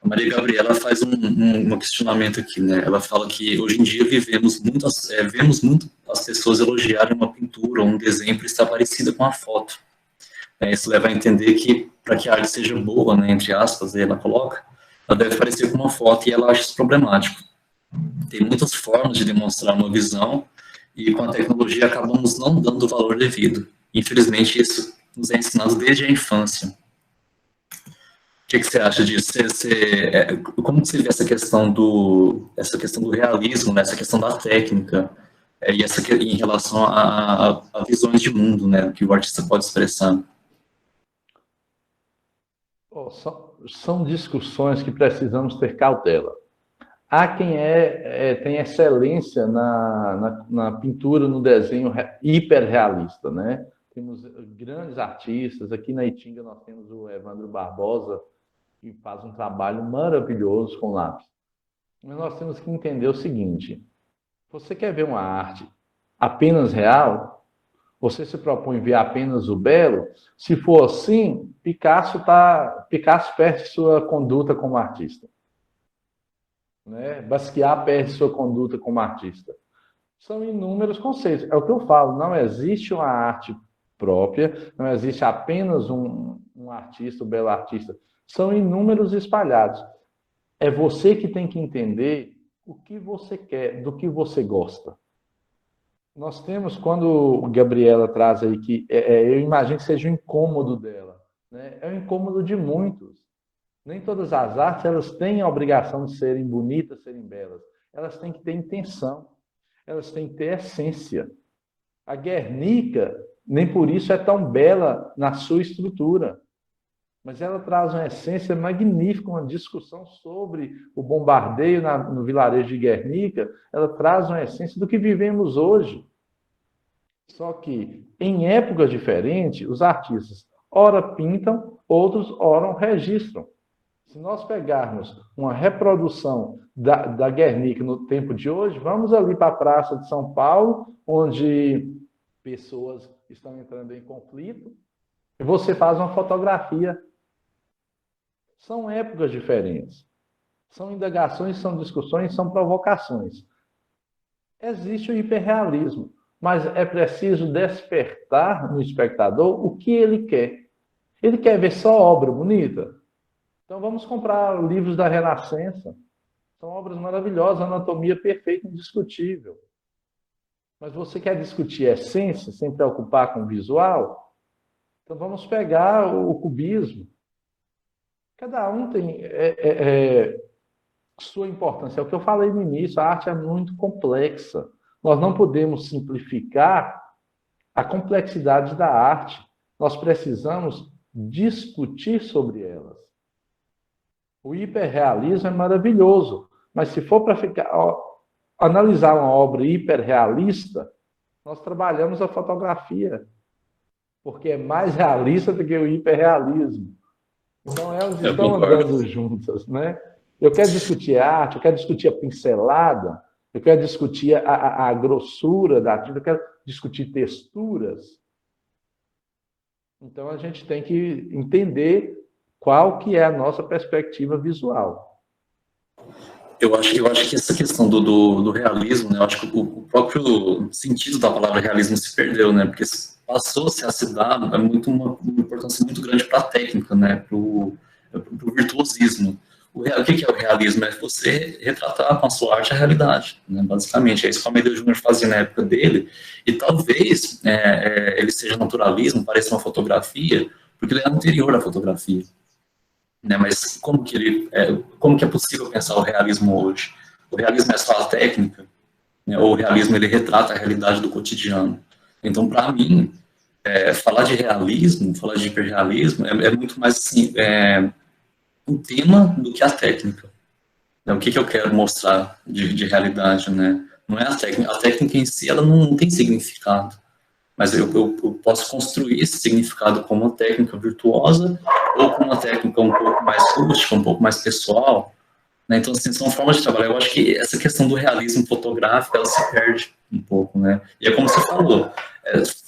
S2: Maria Gabriela faz um questionamento aqui, né? Ela fala que hoje em dia vemos muito as pessoas elogiarem uma pintura ou um desenho por estar parecida com a foto. Isso leva a entender que, para que a arte seja boa, né, entre aspas, ela coloca, ela deve parecer com uma foto e ela acha isso problemático. Tem muitas formas de demonstrar uma visão e com a tecnologia acabamos não dando o valor devido. Infelizmente, isso nos é ensinado desde a infância. O que você acha disso? Como você vê essa questão do realismo, né? Essa questão da técnica, em relação a visões de mundo, né? Que o artista pode expressar?
S3: São discussões que precisamos ter cautela. Há quem tem excelência na pintura, no desenho hiperrealista, né? Temos grandes artistas. Aqui na Itinga nós temos o Evandro Barbosa, que faz um trabalho maravilhoso com lápis. Mas nós temos que entender o seguinte: você quer ver uma arte apenas real? Você se propõe ver apenas o belo? Se for assim, Picasso perde sua conduta como artista. Né? Basquiat perde sua conduta como artista. São inúmeros conceitos. É o que eu falo, não existe uma arte própria, não existe apenas um artista, um belo artista. São inúmeros e espalhados. É você que tem que entender o que você quer, do que você gosta. Nós temos, quando a Gabriela traz aí, que eu imagino que seja um incômodo dela, né? É um incômodo de muitos. Nem todas as artes elas têm a obrigação de serem bonitas, serem belas. Elas têm que ter intenção, elas têm que ter essência. A Guernica, nem por isso é tão bela na sua estrutura, mas ela traz uma essência magnífica, uma discussão sobre o bombardeio no vilarejo de Guernica. Ela traz uma essência do que vivemos hoje. Só que, em épocas diferentes, os artistas ora pintam, outros ora registram. Se nós pegarmos uma reprodução da Guernica no tempo de hoje, vamos ali para a Praça de São Paulo, onde pessoas estão entrando em conflito, e você faz uma fotografia. São épocas diferentes. São indagações, são discussões, são provocações. Existe o hiperrealismo, mas é preciso despertar no espectador o que ele quer. Ele quer ver só obra bonita? Então vamos comprar livros da Renascença. São obras maravilhosas, anatomia perfeita, indiscutível. Mas você quer discutir essência sem preocupar com o visual? Então vamos pegar o cubismo. Cada um tem sua importância. É o que eu falei no início, a arte é muito complexa. Nós não podemos simplificar a complexidade da arte. Nós precisamos discutir sobre elas. O hiperrealismo é maravilhoso, mas se for para analisar uma obra hiperrealista, nós trabalhamos a fotografia, porque é mais realista do que o hiperrealismo. Então elas estão andando juntas, né? Eu quero discutir a arte, eu quero discutir a pincelada, eu quero discutir a grossura da tinta, eu quero discutir texturas. Então a gente tem que entender qual que é a nossa perspectiva visual.
S2: Eu acho que essa questão do realismo, né, eu acho que o próprio sentido da palavra realismo se perdeu, né? Porque passou-se a se dar uma importância muito grande para a técnica, né? Para o virtuosismo. O que é o realismo? É você retratar com a sua arte a realidade, né? Basicamente. É isso que o Almeida Júnior fazia na época dele. E talvez ele seja naturalismo, pareça uma fotografia, porque ele é anterior à fotografia. Né, mas como que é possível pensar o realismo hoje? O realismo é só a técnica, né, ou o realismo ele retrata a realidade do cotidiano? Então, para mim, falar de realismo, falar de hiperrealismo é muito mais assim, um tema do que a técnica. Né, o que eu quero mostrar de realidade, né? Não é a técnica em si, ela não tem significado. Mas eu posso construir esse significado como uma técnica virtuosa ou com uma técnica um pouco mais rústica, um pouco mais pessoal. Né? Então, assim, são formas de trabalhar. Eu acho que essa questão do realismo fotográfico, ela se perde um pouco, né? E é como você falou,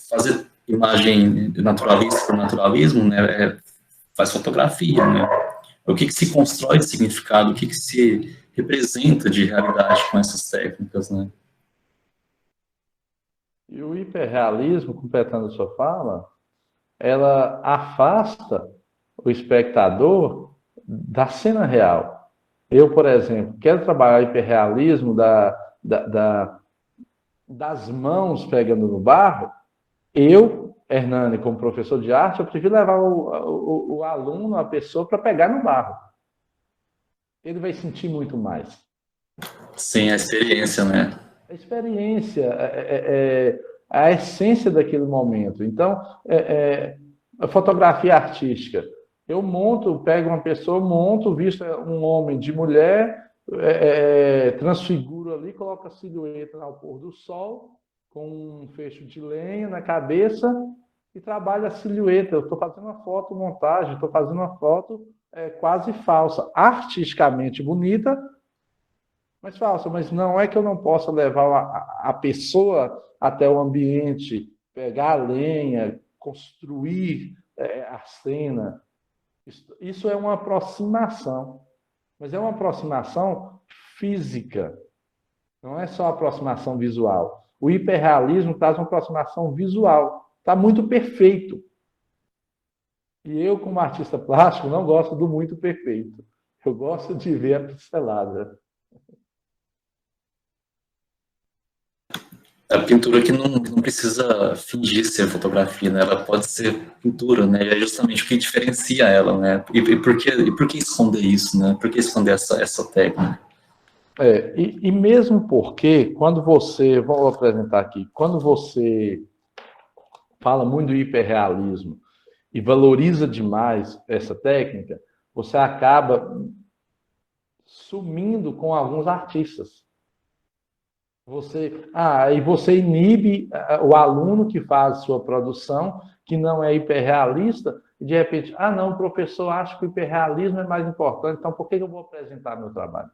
S2: fazer imagem naturalista por naturalismo, né? Faz fotografia, né? O que se constrói de significado, o que se representa de realidade com essas técnicas, né?
S3: E o hiperrealismo, completando a sua fala, ela afasta o espectador da cena real. Eu, por exemplo, quero trabalhar o hiperrealismo das mãos pegando no barro. Eu, Hernani, como professor de arte, eu prefiro levar o aluno, a pessoa, para pegar no barro. Ele vai sentir muito mais.
S2: Sim, a experiência, né?
S3: A experiência, a essência daquele momento. Então, a fotografia artística. Eu pego uma pessoa, visto um homem de mulher, transfiguro ali, coloco a silhueta ao pôr do sol, com um fecho de lenha na cabeça e trabalho a silhueta. Eu estou fazendo uma fotomontagem, estou fazendo uma foto quase falsa, artisticamente bonita, mas falsa. Mas não é que eu não possa levar a pessoa até o ambiente, pegar a lenha, construir a cena. Isso é uma aproximação, mas é uma aproximação física, não é só aproximação visual. O hiperrealismo traz uma aproximação visual, está muito perfeito. E eu, como artista plástico, não gosto do muito perfeito. Eu gosto de ver a pincelada.
S2: A pintura que não precisa fingir ser fotografia, né? Ela pode ser pintura, né? E é justamente o que diferencia ela, né? E por que esconder isso, né? Por que esconder essa técnica?
S3: E mesmo porque, quando você, vou apresentar aqui, quando você fala muito do hiperrealismo e valoriza demais essa técnica, você acaba sumindo com alguns artistas. E você inibe o aluno que faz sua produção, que não é hiperrealista, e de repente, não, o professor acha que o hiperrealismo é mais importante, então por que eu vou apresentar meu trabalho?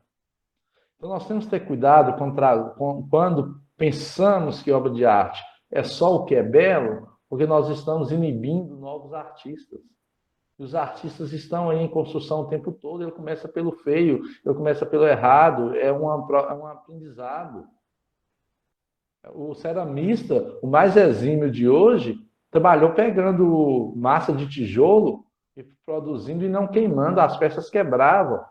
S3: Então nós temos que ter cuidado quando pensamos que obra de arte é só o que é belo, porque nós estamos inibindo novos artistas. E os artistas estão aí em construção o tempo todo, ele começa pelo feio, ele começa pelo errado, é um aprendizado. O ceramista, o mais exímio de hoje, trabalhou pegando massa de tijolo e produzindo e não queimando, as peças quebravam.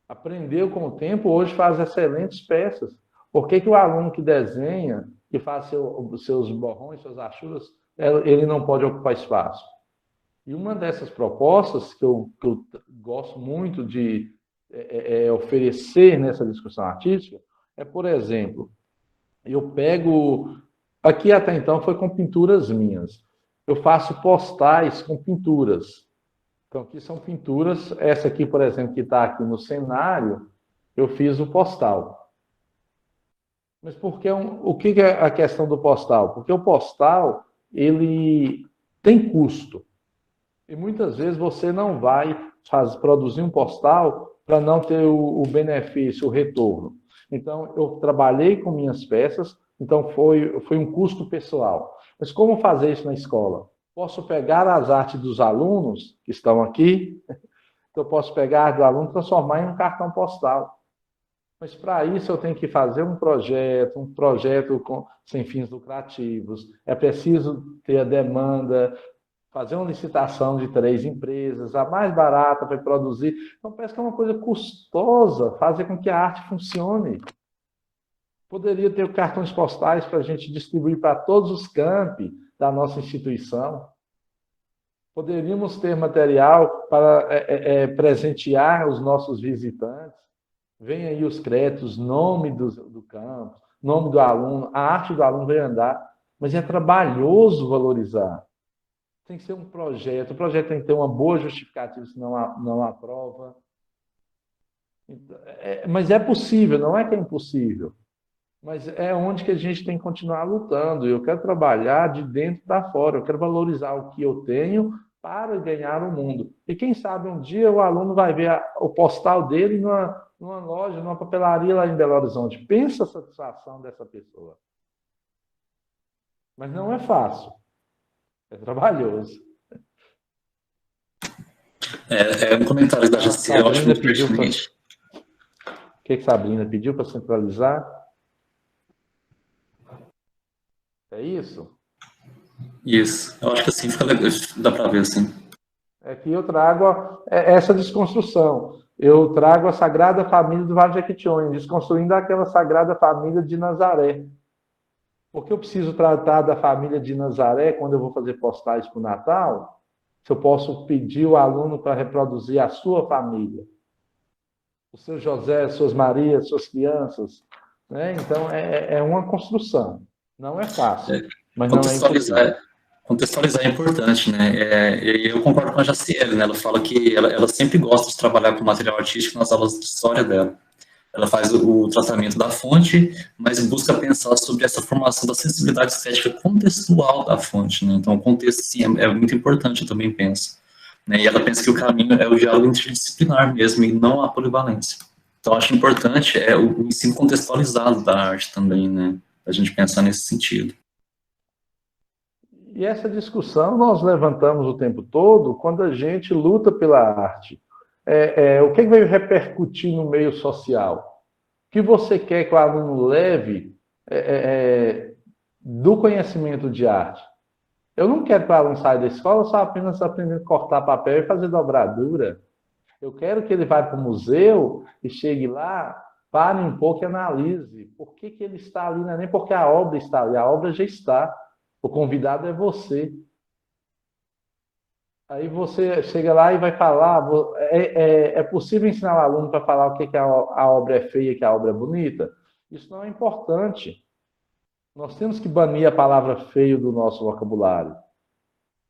S3: Aprendeu com o tempo, hoje faz excelentes peças. Por que o aluno que desenha, que faz seus borrões, suas achuras, ele não pode ocupar espaço? E uma dessas propostas que eu gosto muito de oferecer nessa discussão artística é, por exemplo, eu pego... Aqui até então foi com pinturas minhas. Eu faço postais com pinturas. Então, aqui são pinturas. Essa aqui, por exemplo, que está aqui no cenário, eu fiz o postal. Mas por que o que é a questão do postal? Porque o postal, ele tem custo. E muitas vezes você não vai produzir um postal para não ter o benefício, o retorno. Então, eu trabalhei com minhas peças, então foi um custo pessoal. Mas como fazer isso na escola? Posso pegar as artes dos alunos que estão aqui, eu posso pegar do aluno e transformar em um cartão postal. Mas para isso eu tenho que fazer um projeto sem fins lucrativos. É preciso ter a demanda, fazer uma licitação de 3 empresas, a mais barata para produzir. Então parece que é uma coisa custosa fazer com que a arte funcione. Poderia ter cartões postais para a gente distribuir para todos os campi da nossa instituição. Poderíamos ter material para presentear os nossos visitantes. Vem aí os créditos, nome do campo, nome do aluno, a arte do aluno vai andar, mas é trabalhoso valorizar. Tem que ser um projeto, o projeto tem que ter uma boa justificativa, senão não aprova. Mas é possível, não é que é impossível. Mas é onde que a gente tem que continuar lutando. Eu quero trabalhar de dentro para fora, eu quero valorizar o que eu tenho para ganhar o mundo. E quem sabe um dia o aluno vai ver o postal dele numa loja, numa papelaria lá em Belo Horizonte. Pensa a satisfação dessa pessoa. Mas não é fácil. É trabalhoso.
S2: É um comentário da Jaciel, eu acho muito pertinente.
S3: O que Sabrina pediu para centralizar? É isso?
S2: Isso. Eu acho que assim fica legal, dá para ver assim.
S3: É que eu trago essa desconstrução. Eu trago a Sagrada Família do Vale de Jequitinhonha, desconstruindo aquela Sagrada Família de Nazaré. Porque eu preciso tratar da família de Nazaré quando eu vou fazer postais para o Natal? Se eu posso pedir o aluno para reproduzir a sua família. O seu José, suas Marias, suas crianças. Né? Então, é uma construção. Não é fácil, mas não é impossível.
S2: Contextualizar é importante, né? Eu concordo com a Jaciele, né? Ela fala que ela sempre gosta de trabalhar com material artístico nas aulas de história dela. Ela faz o tratamento da fonte, mas busca pensar sobre essa formação da sensibilidade estética contextual da fonte, né? Então, o contexto, sim, é muito importante, eu também penso. Né? E ela pensa que o caminho é o diálogo interdisciplinar mesmo, e não a polivalência. Então, acho importante o ensino contextualizado da arte também, né? A gente pensar nesse sentido.
S3: E essa discussão nós levantamos o tempo todo quando a gente luta pela arte. O que vai repercutir no meio social? O que você quer que o aluno leve do conhecimento de arte? Eu não quero que o aluno saia da escola só apenas aprendendo a cortar papel e fazer dobradura. Eu quero que ele vá para o museu e chegue lá, pare um pouco e analise. Por que ele está ali? Não é nem porque a obra está ali, a obra já está. O convidado é você. Aí você chega lá e vai falar, é possível ensinar o aluno para falar o que a obra é feia e que a obra é bonita? Isso não é importante. Nós temos que banir a palavra feio do nosso vocabulário.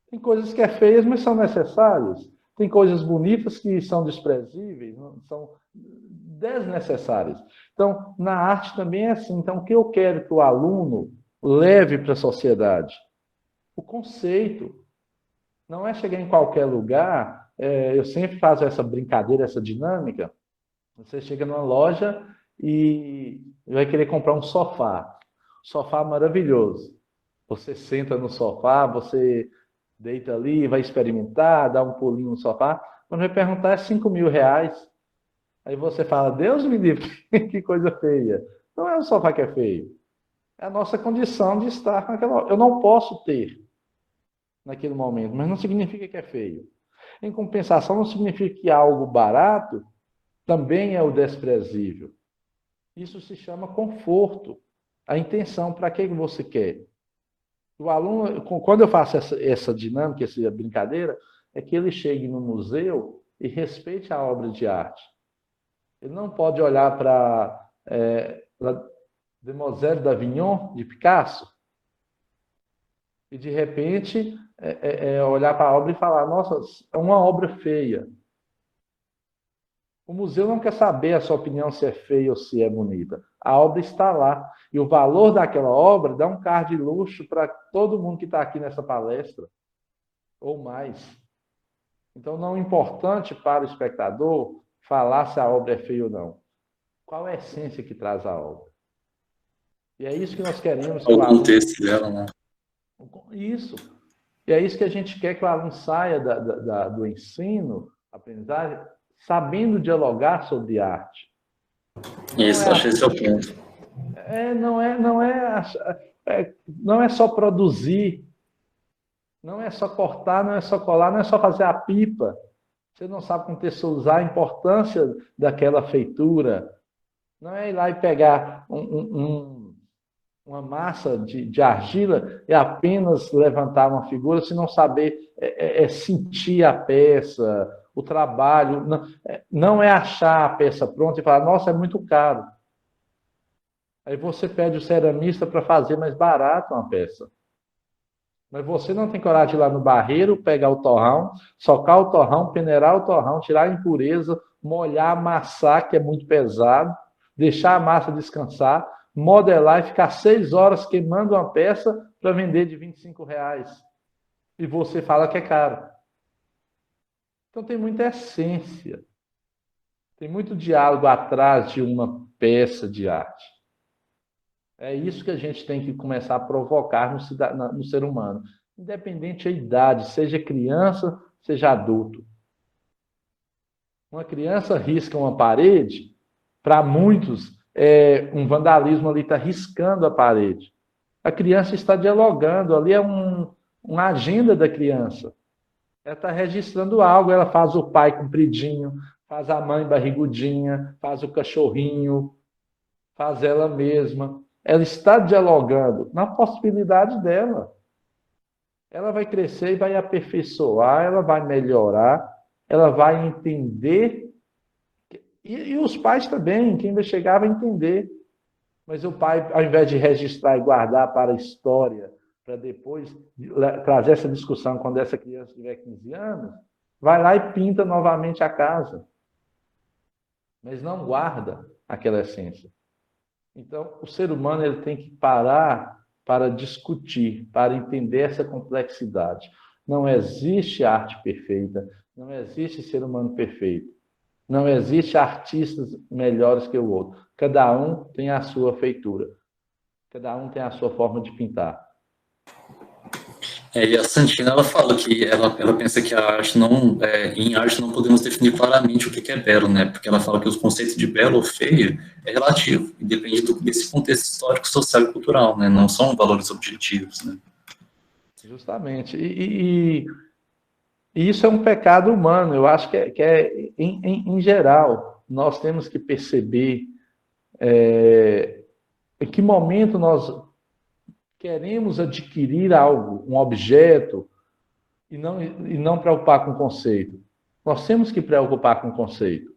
S3: Tem coisas que é feias, mas são necessárias. Tem coisas bonitas que são desprezíveis, são desnecessárias. Então, na arte também é assim. Então, o que eu quero que o aluno leve para a sociedade? O conceito. Não é chegar em qualquer lugar, eu sempre faço essa brincadeira, essa dinâmica. Você chega numa loja e vai querer comprar um sofá. Sofá maravilhoso. Você senta no sofá, você deita ali, vai experimentar, dá um pulinho no sofá. Quando vai perguntar, é 5 mil reais. Aí você fala, Deus me livre, que coisa feia. Não é o sofá que é feio. É a nossa condição de estar naquela... Eu não posso ter naquele momento, mas não significa que é feio. Em compensação, não significa que algo barato também é o desprezível. Isso se chama conforto. A intenção, para que você quer? O aluno, quando eu faço essa dinâmica, essa brincadeira, é que ele chegue no museu e respeite a obra de arte. Ele não pode olhar para Demoiselle d'Avignon, de Picasso, e de repente olhar para a obra e falar, nossa, é uma obra feia. O museu não quer saber a sua opinião se é feia ou se é bonita. A obra está lá. E o valor daquela obra dá um carro de luxo para todo mundo que está aqui nessa palestra, ou mais. Então, não é importante para o espectador falar se a obra é feia ou não. Qual é a essência que traz a obra? E é isso que nós queremos.
S2: O contexto dela, né?
S3: Isso. E é isso que a gente quer, que o aluno saia do ensino, aprendizagem, sabendo dialogar sobre arte.
S2: Isso, acho que esse é o ponto.
S3: Não é só produzir, não é só cortar, não é só colar, não é só fazer a pipa. Você não sabe contextualizar a importância daquela feitura. Não é ir lá e pegar uma massa de argila e apenas levantar uma figura, se não saber sentir a peça, o trabalho. Não é achar a peça pronta e falar, nossa, é muito caro. Aí você pede o ceramista para fazer mais barato uma peça. Mas você não tem coragem de ir lá no barreiro, pegar o torrão, socar o torrão, peneirar o torrão, tirar a impureza, molhar, amassar, que é muito pesado, deixar a massa descansar, modelar e ficar 6 horas queimando uma peça para vender de R$25. E você fala que é caro. Então tem muita essência. Tem muito diálogo atrás de uma peça de arte. É isso que a gente tem que começar a provocar no ser humano. Independente da idade, seja criança, seja adulto. Uma criança risca uma parede, para muitos, um vandalismo ali, está riscando a parede. A criança está dialogando, ali é uma agenda da criança. Ela está registrando algo, ela faz o pai compridinho, faz a mãe barrigudinha, faz o cachorrinho, faz ela mesma. Ela está dialogando na possibilidade dela. Ela vai crescer e vai aperfeiçoar, ela vai melhorar, ela vai entender. E os pais também, quem vai chegar vai entender. Mas o pai, ao invés de registrar e guardar para a história, para depois trazer essa discussão quando essa criança tiver 15 anos, vai lá e pinta novamente a casa. Mas não guarda aquela essência. Então, o ser humano ele tem que parar para discutir, para entender essa complexidade. Não existe arte perfeita, não existe ser humano perfeito, não existe artistas melhores que o outro. Cada um tem a sua feitura, cada um tem a sua forma de pintar.
S2: E a Santina, ela fala que ela pensa que a arte não, em arte não podemos definir claramente o que é belo, né? Porque ela fala que os conceitos de belo ou feio é relativo, e depende desse contexto histórico, social e cultural, né? Não são valores objetivos, né?
S3: Justamente. E isso é um pecado humano, eu acho que em geral, nós temos que perceber em que momento nós queremos adquirir algo, um objeto, e não preocupar com o conceito. Nós temos que preocupar com o conceito.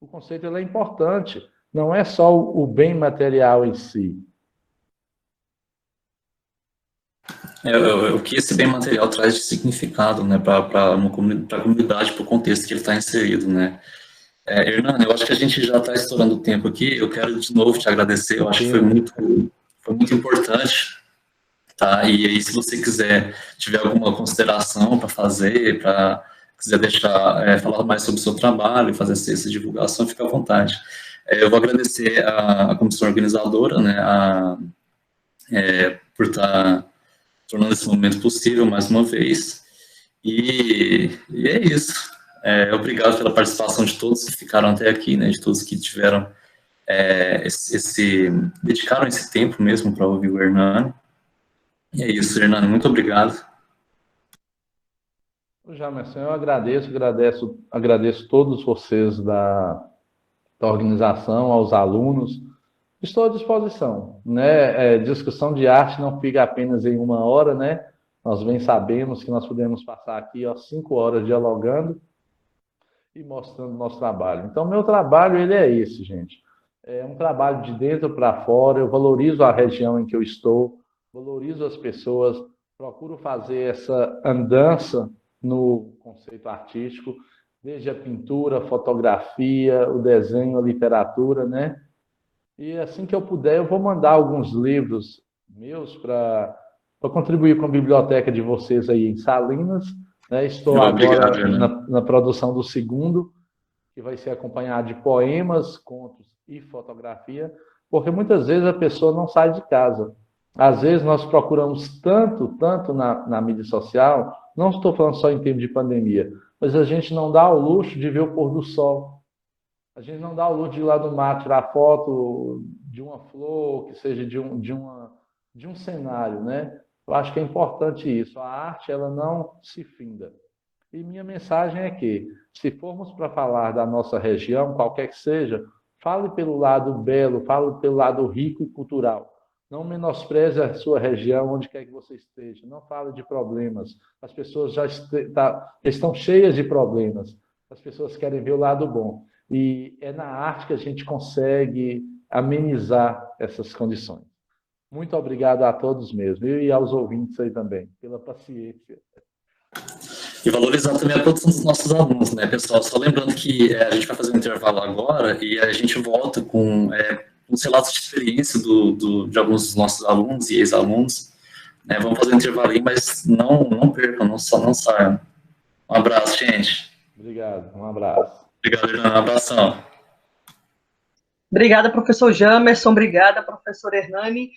S3: O conceito ele é importante, não é só o bem material em si.
S2: O que esse bem material traz de significado, né, para a comunidade, para o contexto que ele está inserido, né. Hernani, eu acho que a gente já está estourando o tempo aqui, eu quero de novo te agradecer, eu acho que foi muito importante, tá? E aí, se você tiver alguma consideração para fazer, quiser falar mais sobre o seu trabalho, fazer essa divulgação, fica à vontade. Eu vou agradecer a comissão organizadora, né, por estar tornando esse momento possível mais uma vez. E é isso. Obrigado pela participação de todos que ficaram até aqui, né, de todos que tiveram dedicaram esse tempo mesmo para ouvir o Hernani. E é isso, Hernani, muito obrigado.
S3: Jamerson, eu agradeço todos vocês da organização, aos alunos. Estou à disposição, né? Discussão de arte não fica apenas em 1 hora, né? Nós bem sabemos que nós podemos passar aqui 5 horas dialogando e mostrando o nosso trabalho. Então, meu trabalho ele é esse, gente. É um trabalho de dentro para fora. Eu valorizo a região em que eu estou, valorizo as pessoas, procuro fazer essa andança no conceito artístico, desde a pintura, a fotografia, o desenho, a literatura, né? E assim que eu puder, eu vou mandar alguns livros meus para contribuir com a biblioteca de vocês aí em Salinas, né? Estou agora na produção do segundo, que vai ser acompanhado de poemas, contos e fotografia, porque muitas vezes a pessoa não sai de casa. Às vezes nós procuramos tanto na mídia social, não estou falando só em tempo de pandemia, mas a gente não dá o luxo de ver o pôr do sol. A gente não dá o luxo de ir lá no mar tirar foto de uma flor, que seja de um cenário, né? Eu acho que é importante isso. A arte, ela não se finda. E minha mensagem é que, se formos para falar da nossa região, qualquer que seja, fale pelo lado belo, fale pelo lado rico e cultural. Não menospreze a sua região, onde quer que você esteja. Não fale de problemas. As pessoas já estão cheias de problemas. As pessoas querem ver o lado bom. E é na arte que a gente consegue amenizar essas condições. Muito obrigado a todos mesmo, e aos ouvintes aí também, pela paciência.
S2: E valorizar também a produção dos nossos alunos, né, pessoal? Só lembrando que a gente vai fazer um intervalo agora e a gente volta com uns relatos de experiência de alguns dos nossos alunos e ex-alunos. Né? Vamos fazer um intervalinho, mas não percam, não saiam. Um abraço, gente.
S3: Obrigado, um abraço.
S2: Obrigado, Hernani, um abração.
S4: Obrigada, professor Jamerson. Obrigada, professor Hernani.